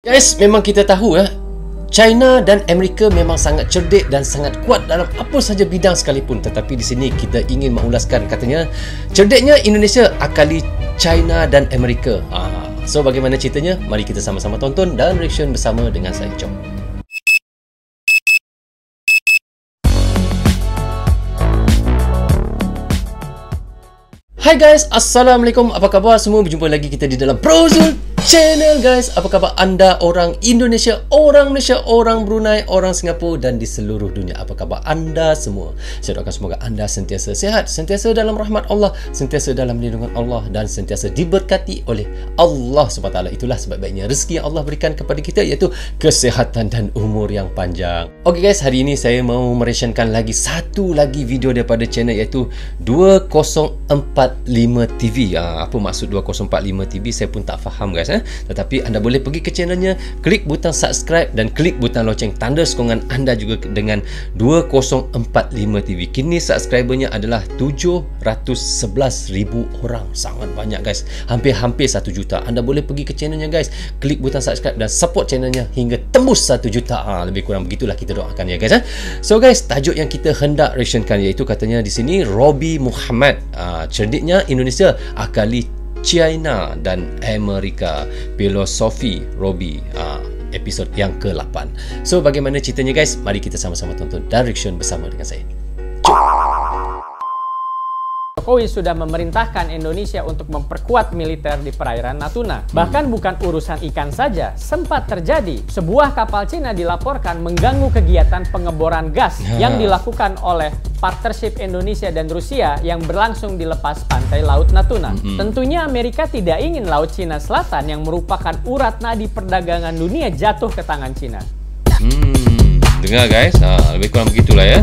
Guys, memang kita tahu China dan Amerika memang sangat cerdik dan sangat kuat dalam apa saja bidang sekalipun. Tetapi di sini kita ingin mengulaskan katanya cerdiknya Indonesia akali China dan Amerika. So bagaimana ceritanya? Mari kita sama-sama tonton dan reaction bersama dengan saya. Jom. Hai guys, Assalamualaikum. Apa khabar semua? Berjumpa lagi kita di dalam Prozul Channel guys. Apa khabar anda orang Indonesia, orang Malaysia, orang Brunei, orang Singapura dan di seluruh dunia? Apa khabar anda semua? Saya doakan semoga anda sentiasa sihat, sentiasa dalam rahmat Allah, sentiasa dalam lindungan Allah dan sentiasa diberkati oleh Allah SWT. Itulah sebab-baiknya rezeki yang Allah berikan kepada kita, iaitu kesihatan dan umur yang panjang. Okey guys, hari ini saya mau mereaksikan lagi satu lagi video daripada channel, iaitu 2045 TV. Apa maksud 2045 TV? Saya pun tak faham guys. Tetapi anda boleh pergi ke channelnya, klik butang subscribe dan klik butang loceng tanda sokongan anda juga dengan 2045 TV. Kini subscribernya adalah 711,000 orang. Sangat banyak guys. Hampir-hampir 1 juta. Anda boleh pergi ke channelnya guys, klik butang subscribe dan support channelnya hingga tembus 1 juta. Lebih kurang begitulah kita doakan ya guys. So guys, tajuk yang kita hendak reactionkan iaitu katanya di sini Robi Muhammad, cerdiknya Indonesia akali China dan Amerika, filosofi Robi, episod yang ke-8. So bagaimana ceritanya guys? Mari kita sama-sama tonton dan reaction bersama dengan saya. Jokowi sudah memerintahkan Indonesia untuk memperkuat militer di perairan Natuna. Bahkan bukan urusan ikan saja, sempat terjadi sebuah kapal Cina dilaporkan mengganggu kegiatan pengeboran gas yang dilakukan oleh partnership Indonesia dan Rusia yang berlangsung di lepas pantai Laut Natuna. Tentunya Amerika tidak ingin Laut Cina Selatan yang merupakan urat nadi perdagangan dunia jatuh ke tangan Cina. Dengar guys, lebih kurang begitulah ya.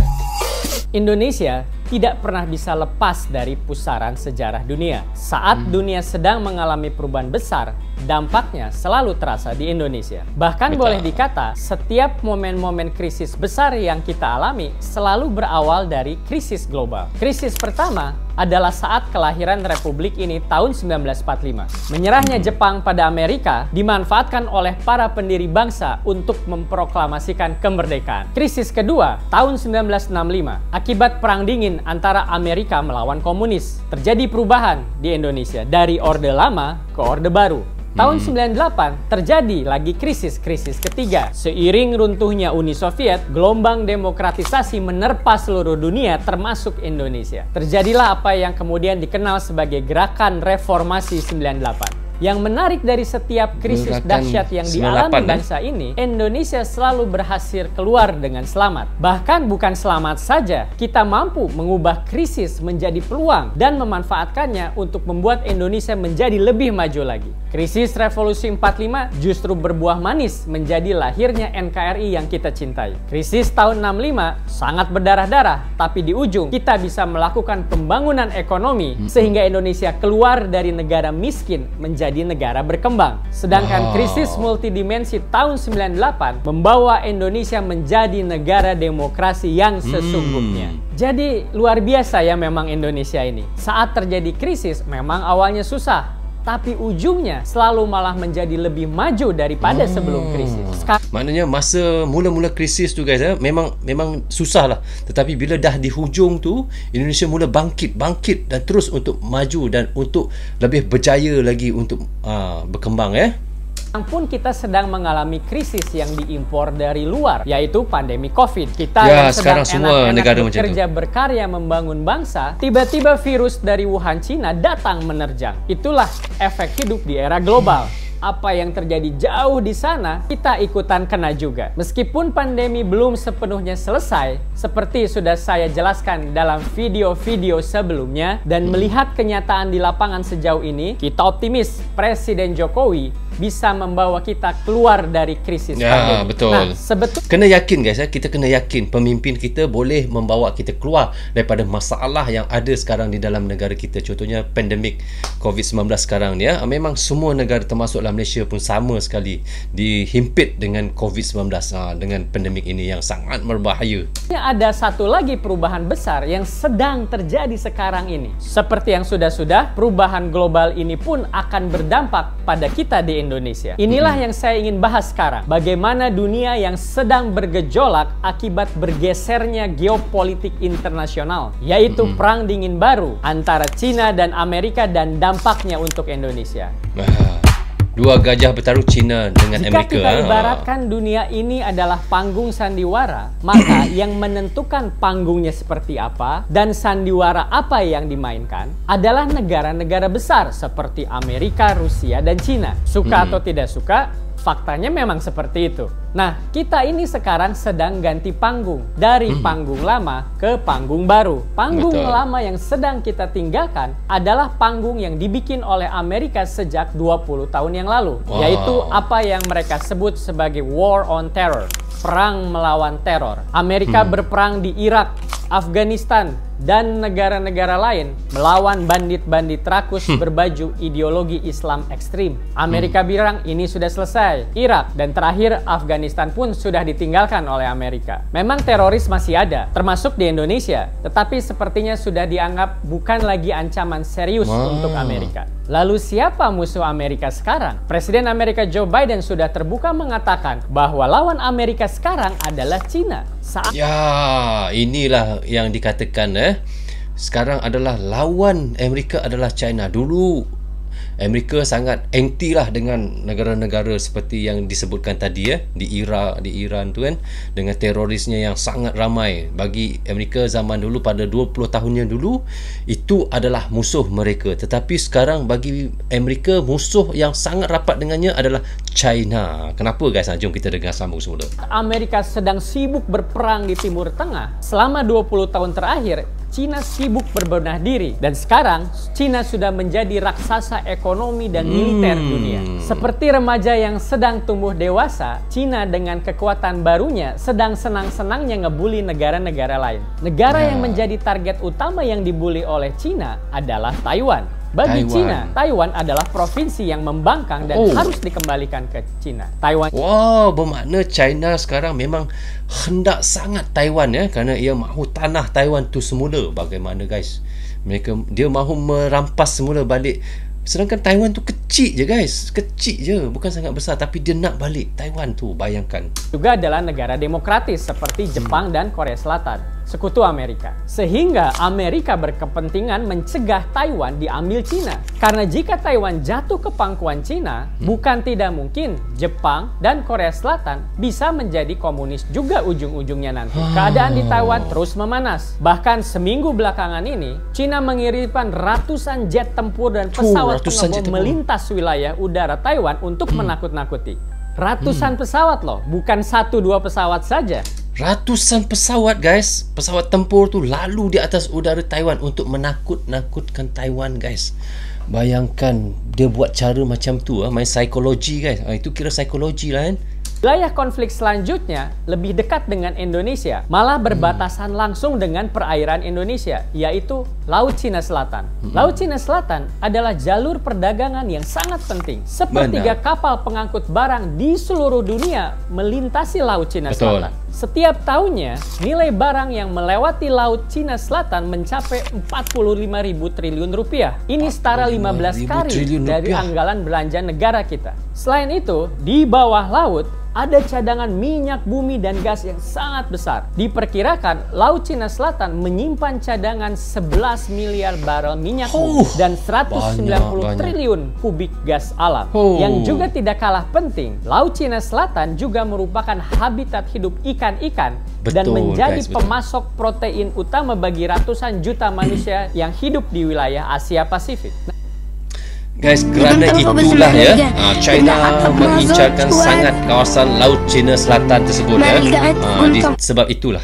Indonesia tidak pernah bisa lepas dari pusaran sejarah dunia. Saat dunia sedang mengalami perubahan besar, dampaknya selalu terasa di Indonesia. Bahkan boleh dikata, setiap momen-momen krisis besar yang kita alami selalu berawal dari krisis global. Krisis pertama adalah saat kelahiran Republik ini tahun 1945. Menyerahnya Jepang pada Amerika dimanfaatkan oleh para pendiri bangsa untuk memproklamasikan kemerdekaan. Krisis kedua tahun 1965 akibat Perang Dingin antara Amerika melawan komunis. Terjadi perubahan di Indonesia dari Orde Lama ke Orde Baru. Tahun 98 terjadi lagi krisis ketiga. Seiring runtuhnya Uni Soviet, gelombang demokratisasi menerpa seluruh dunia termasuk Indonesia. Terjadilah apa yang kemudian dikenal sebagai gerakan reformasi 98. Yang menarik dari setiap krisis dahsyat yang dialami bangsa ini, Indonesia selalu berhasil keluar dengan selamat. Bahkan bukan selamat saja, kita mampu mengubah krisis menjadi peluang dan memanfaatkannya untuk membuat Indonesia menjadi lebih maju lagi. Krisis Revolusi 45 justru berbuah manis menjadi lahirnya NKRI yang kita cintai. Krisis tahun 65 sangat berdarah-darah, tapi di ujung kita bisa melakukan pembangunan ekonomi sehingga Indonesia keluar dari negara miskin menjadi negara berkembang. Sedangkan krisis multidimensi tahun 98 membawa Indonesia menjadi negara demokrasi yang sesungguhnya. Jadi luar biasa ya memang Indonesia ini. Saat terjadi krisis memang awalnya susah, tapi ujungnya selalu malah menjadi lebih maju daripada sebelum krisis. Maknanya masa mula-mula krisis tu guys, memang susah lah. Tetapi bila dah di hujung tu, Indonesia mula bangkit dan terus untuk maju dan untuk lebih berjaya lagi untuk berkembang ya. Pun kita sedang mengalami krisis yang diimpor dari luar, yaitu pandemi COVID. Kita ya, yang sedang semua negara bekerja berkarya membangun bangsa, tiba-tiba virus dari Wuhan, Cina datang menerjang. Itulah efek hidup di era global. Apa yang terjadi jauh di sana, kita ikutan kena juga. Meskipun pandemi belum sepenuhnya selesai, seperti sudah saya jelaskan dalam video-video sebelumnya, dan melihat kenyataan di lapangan sejauh ini, kita optimis Presiden Jokowi bisa membawa kita keluar dari krisis pandemi. Betul. Nah, sebetulnya kena yakin guys, kita kena yakin pemimpin kita boleh membawa kita keluar daripada masalah yang ada sekarang di dalam negara kita. Contohnya pandemik COVID-19 sekarang ni memang semua negara termasuk Malaysia pun sama sekali dihimpit dengan COVID-19, dengan pandemik ini yang sangat berbahaya. Ada satu lagi perubahan besar yang sedang terjadi sekarang ini. Seperti yang sudah-sudah, perubahan global ini pun akan berdampak pada kita di Indonesia. Inilah yang saya ingin bahas sekarang. Bagaimana dunia yang sedang bergejolak akibat bergesernya geopolitik internasional, yaitu perang dingin baru antara Cina dan Amerika dan dampaknya untuk Indonesia. Dua gajah bertaruh, Cina dengan Jika Amerika. kita ibaratkan dunia ini adalah panggung sandiwara, maka yang menentukan panggungnya seperti apa dan sandiwara apa yang dimainkan adalah negara-negara besar seperti Amerika, Rusia, dan Cina. Suka atau tidak suka, faktanya memang seperti itu. Nah, kita ini sekarang sedang ganti panggung. Dari panggung lama ke panggung baru. Panggung lama yang sedang kita tinggalkan adalah panggung yang dibikin oleh Amerika sejak 20 tahun yang lalu. Yaitu apa yang mereka sebut sebagai War on Terror. Perang melawan teror. Amerika berperang di Irak, Afghanistan, dan negara-negara lain melawan bandit-bandit rakus berbaju ideologi Islam ekstrim. Amerika bilang ini sudah selesai. Irak dan terakhir Afghanistan pun sudah ditinggalkan oleh Amerika. Memang teroris masih ada, termasuk di Indonesia, tetapi sepertinya sudah dianggap bukan lagi ancaman serius untuk Amerika. Lalu siapa musuh Amerika sekarang? Presiden Amerika Joe Biden sudah terbuka mengatakan bahwa lawan Amerika sekarang adalah Cina. Ya, inilah yang dikatakan sekarang adalah lawan Amerika adalah China. Dulu Amerika sangat anti lah dengan negara-negara seperti yang disebutkan tadi di Iraq, di Iran tu kan, dengan terorisnya yang sangat ramai. Bagi Amerika zaman dulu pada 20 tahun yang dulu itu adalah musuh mereka. Tetapi sekarang bagi Amerika musuh yang sangat rapat dengannya adalah China. Kenapa guys? Jom kita dengar sambung semula. Amerika sedang sibuk berperang di Timur Tengah. Selama 20 tahun terakhir Cina sibuk berbenah diri, dan sekarang Cina sudah menjadi raksasa ekonomi dan militer dunia. Seperti remaja yang sedang tumbuh dewasa, Cina dengan kekuatan barunya sedang senang-senangnya ngebully negara-negara lain. Negara yang menjadi target utama yang dibully oleh Cina adalah Taiwan. Bagi Cina, Taiwan adalah provinsi yang membangkang dan harus dikembalikan ke Cina. Taiwan. Wow, bermakna China sekarang memang hendak sangat Taiwan kerana ia mahu tanah Taiwan tu semula. Bagaimana guys? Dia mahu merampas semula balik. Sedangkan Taiwan tu kecil je guys. Kecil je, bukan sangat besar, tapi dia nak balik Taiwan tu, bayangkan. Juga adalah negara demokratis seperti Jepang dan Korea Selatan, sekutu Amerika. Sehingga Amerika berkepentingan mencegah Taiwan diambil Cina. Karena jika Taiwan jatuh ke pangkuan Cina, bukan tidak mungkin Jepang dan Korea Selatan bisa menjadi komunis juga ujung-ujungnya nanti. Keadaan di Taiwan terus memanas. Bahkan seminggu belakangan ini, Cina mengirimkan ratusan jet tempur dan pesawat pengeboman melintas wilayah udara Taiwan untuk menakut-nakuti. Ratusan pesawat loh, bukan 1-2 pesawat saja. Ratusan pesawat guys, pesawat tempur tu lalu di atas udara Taiwan untuk menakut-nakutkan Taiwan guys. Bayangkan dia buat cara macam tu, main psikologi guys. Itu kira psikologi lah kan. Wilayah konflik selanjutnya lebih dekat dengan Indonesia, malah berbatasan langsung dengan perairan Indonesia, yaitu Laut Cina Selatan. Laut Cina Selatan adalah jalur perdagangan yang sangat penting. Sepertiga kapal pengangkut barang di seluruh dunia melintasi Laut Cina Selatan. Setiap tahunnya, nilai barang yang melewati Laut Cina Selatan mencapai 45.000 triliun rupiah. Ini setara 15 kali dari anggaran belanja negara kita. Selain itu, di bawah laut ada cadangan minyak bumi dan gas yang sangat besar. Diperkirakan Laut Cina Selatan menyimpan cadangan 11 miliar barel minyak bumi dan 190 triliun kubik gas alam. Yang juga tidak kalah penting, Laut Cina Selatan juga merupakan habitat hidup ikan-ikan dan menjadi pemasok protein utama bagi ratusan juta manusia yang hidup di wilayah Asia Pasifik. Guys, kerana itulah China mengincarkan sangat kawasan Laut Cina Selatan tersebut sebab itulah.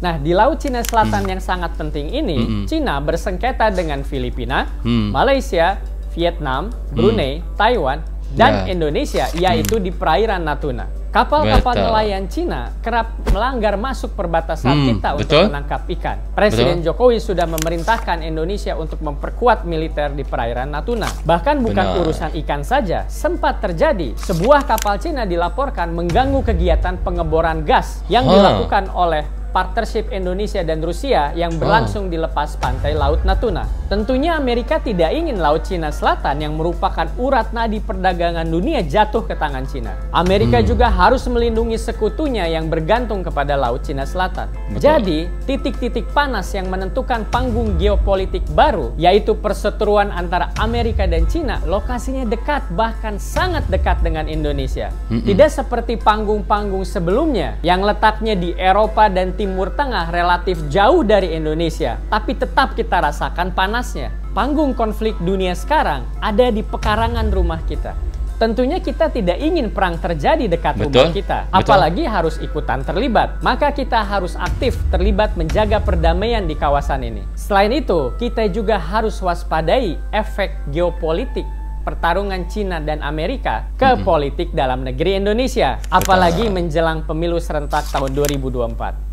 Nah, di Laut Cina Selatan yang sangat penting ini, China bersengketa dengan Filipina, Malaysia, Vietnam, Brunei, Taiwan, dan Indonesia, yaitu di perairan Natuna. Kapal-kapal nelayan Cina kerap melanggar masuk perbatasan kita untuk menangkap ikan. Presiden Jokowi sudah memerintahkan Indonesia untuk memperkuat militer di perairan Natuna. Bahkan bukan urusan ikan saja, sempat terjadi sebuah kapal Cina dilaporkan mengganggu kegiatan pengeboran gas yang dilakukan oleh partnership Indonesia dan Rusia yang berlangsung di lepas pantai Laut Natuna. Tentunya Amerika tidak ingin Laut Cina Selatan yang merupakan urat nadi perdagangan dunia jatuh ke tangan Cina. Amerika juga harus melindungi sekutunya yang bergantung kepada Laut Cina Selatan. Betul. Jadi, titik-titik panas yang menentukan panggung geopolitik baru, yaitu perseteruan antara Amerika dan Cina, lokasinya dekat, bahkan sangat dekat dengan Indonesia. Tidak seperti panggung-panggung sebelumnya yang letaknya di Eropa dan Timur Tengah relatif jauh dari Indonesia, tapi tetap kita rasakan panasnya. Panggung konflik dunia sekarang ada di pekarangan rumah kita. Tentunya kita tidak ingin perang terjadi dekat rumah kita, apalagi harus ikutan terlibat. Maka kita harus aktif terlibat menjaga perdamaian di kawasan ini. Selain itu, kita juga harus waspadai efek geopolitik pertarungan Cina dan Amerika ke politik dalam negeri Indonesia, apalagi menjelang pemilu serentak tahun 2024.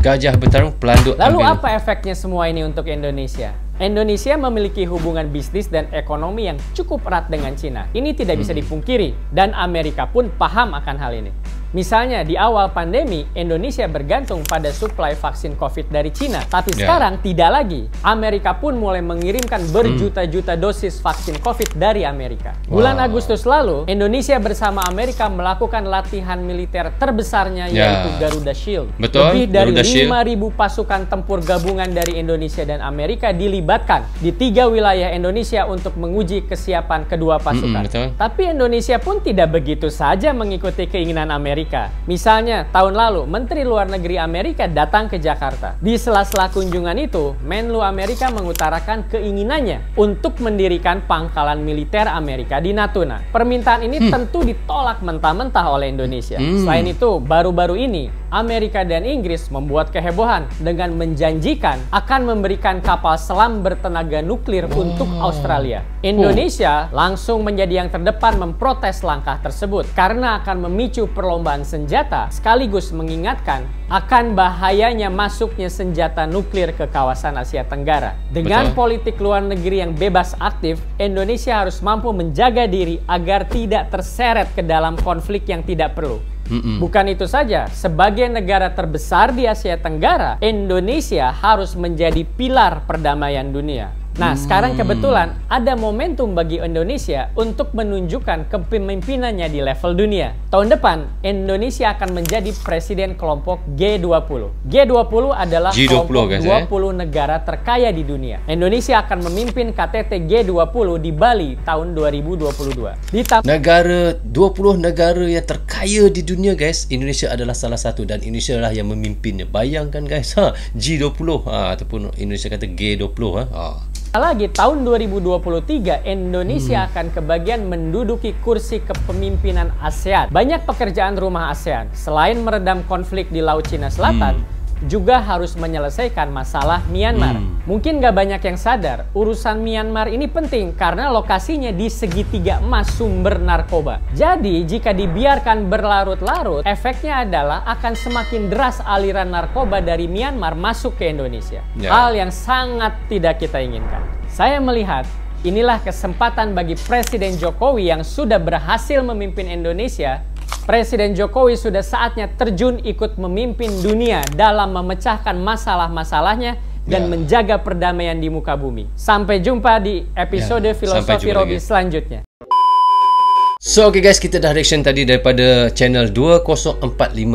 Gajah bertarung, pelanduk Lalu ambil. apa efeknya semua ini untuk Indonesia? Indonesia memiliki hubungan bisnis dan ekonomi yang cukup erat dengan Cina. Ini tidak bisa dipungkiri, dan Amerika pun paham akan hal ini. Misalnya di awal pandemi, Indonesia bergantung pada suplai vaksin COVID dari Cina. Tapi sekarang tidak lagi. Amerika pun mulai mengirimkan berjuta-juta dosis vaksin COVID dari Amerika. Bulan Agustus lalu, Indonesia bersama Amerika melakukan latihan militer terbesarnya, yaitu Garuda Shield. Lebih dari 5.000 pasukan tempur gabungan dari Indonesia dan Amerika dilibatkan di 3 wilayah Indonesia untuk menguji kesiapan kedua pasukan. Tapi Indonesia pun tidak begitu saja mengikuti keinginan Amerika. Misalnya, tahun lalu, Menteri Luar Negeri Amerika datang ke Jakarta. Di sela-sela kunjungan itu, Menlu Amerika mengutarakan keinginannya untuk mendirikan pangkalan militer Amerika di Natuna. Permintaan ini tentu ditolak mentah-mentah oleh Indonesia. Selain itu, baru-baru ini, Amerika dan Inggris membuat kehebohan dengan menjanjikan akan memberikan kapal selam bertenaga nuklir untuk Australia. Indonesia langsung menjadi yang terdepan memprotes langkah tersebut karena akan memicu perlombaan senjata, sekaligus mengingatkan akan bahayanya masuknya senjata nuklir ke kawasan Asia Tenggara. Dengan politik luar negeri yang bebas aktif, Indonesia harus mampu menjaga diri agar tidak terseret ke dalam konflik yang tidak perlu. Bukan itu saja, sebagai negara terbesar di Asia Tenggara, Indonesia harus menjadi pilar perdamaian dunia. Nah, sekarang kebetulan ada momentum bagi Indonesia untuk menunjukkan kepemimpinannya di level dunia. Tahun depan, Indonesia akan menjadi presiden kelompok G20. G20 adalah kelompok 20 negara terkaya di dunia. Indonesia akan memimpin KTT G20 di Bali tahun 2022. Negara 20 negara yang terkaya di dunia, guys. Indonesia adalah salah satu, dan Indonesia lah yang memimpinnya. Bayangkan, guys, G20 ataupun Indonesia kata G20. Lagi tahun 2023, Indonesia akan kebagian menduduki kursi kepemimpinan ASEAN. Banyak pekerjaan rumah ASEAN, selain meredam konflik di Laut Cina Selatan, juga harus menyelesaikan masalah Myanmar. Mungkin gak banyak yang sadar, urusan Myanmar ini penting karena lokasinya di segitiga emas sumber narkoba. Jadi, jika dibiarkan berlarut-larut, efeknya adalah akan semakin deras aliran narkoba dari Myanmar masuk ke Indonesia. Hal yang sangat tidak kita inginkan. Saya melihat inilah kesempatan bagi Presiden Jokowi yang sudah berhasil memimpin Indonesia. Presiden Jokowi sudah saatnya terjun ikut memimpin dunia dalam memecahkan masalah-masalahnya dan menjaga perdamaian di muka bumi. Sampai jumpa di episode Filosofi Robi selanjutnya. So, okay guys, kita dah reaction tadi daripada channel 2045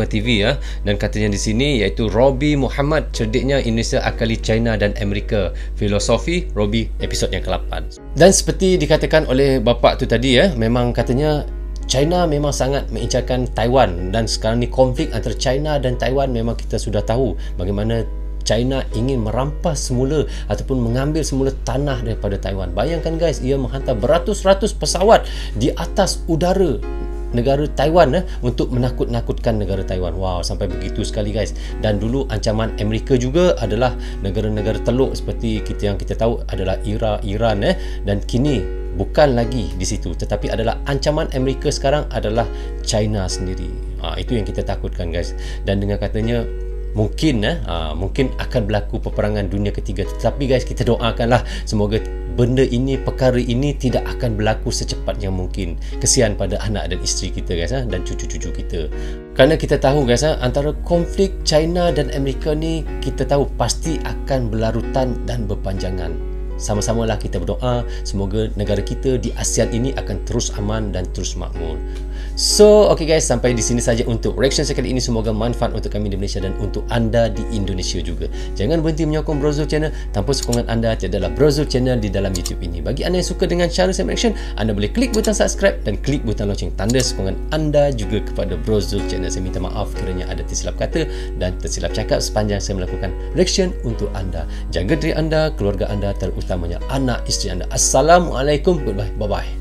TV ya. Dan katanya di sini iaitu Robi Muhammad, Cerdiknya Indonesia Akali China dan Amerika. Filosofi Robi episod yang ke-8. Dan seperti dikatakan oleh bapak tu tadi ya, memang katanya China memang sangat mengincarkan Taiwan, dan sekarang ni konflik antara China dan Taiwan memang kita sudah tahu bagaimana China ingin merampas semula ataupun mengambil semula tanah daripada Taiwan. Bayangkan guys, ia menghantar beratus-ratus pesawat di atas udara negara Taiwan untuk menakut-nakutkan negara Taiwan. Wow, sampai begitu sekali guys. Dan dulu ancaman Amerika juga adalah negara-negara teluk seperti yang kita tahu adalah Iran dan kini bukan lagi di situ, tetapi adalah ancaman Amerika sekarang adalah China sendiri. Itu yang kita takutkan guys. Dan dengan katanya mungkin mungkin akan berlaku peperangan dunia ketiga. Tetapi guys, kita doakanlah semoga benda ini, perkara ini tidak akan berlaku secepat yang mungkin. Kesian pada anak dan isteri kita guys, dan cucu-cucu kita. Kerana kita tahu guys, antara konflik China dan Amerika ni, kita tahu pasti akan berlarutan dan berpanjangan. Sama-samalah kita berdoa semoga negara kita di ASEAN ini akan terus aman dan terus makmur. So, okay guys, sampai di sini saja untuk reaction sekali ini. Semoga manfaat untuk kami di Malaysia dan untuk anda di Indonesia juga. Jangan berhenti menyokong Brozul Channel. Tanpa sokongan anda, tiadalah Brozul Channel di dalam YouTube ini. Bagi anda yang suka dengan cara saya reaction, anda boleh klik butang subscribe dan klik butang lonceng, tanda sokongan anda juga kepada Brozul Channel. Saya minta maaf kiranya ada tersilap kata dan tersilap cakap sepanjang saya melakukan reaction untuk anda. Jaga diri anda, keluarga anda, terutamanya anak isteri anda. Assalamualaikum. Goodbye. Bye-bye.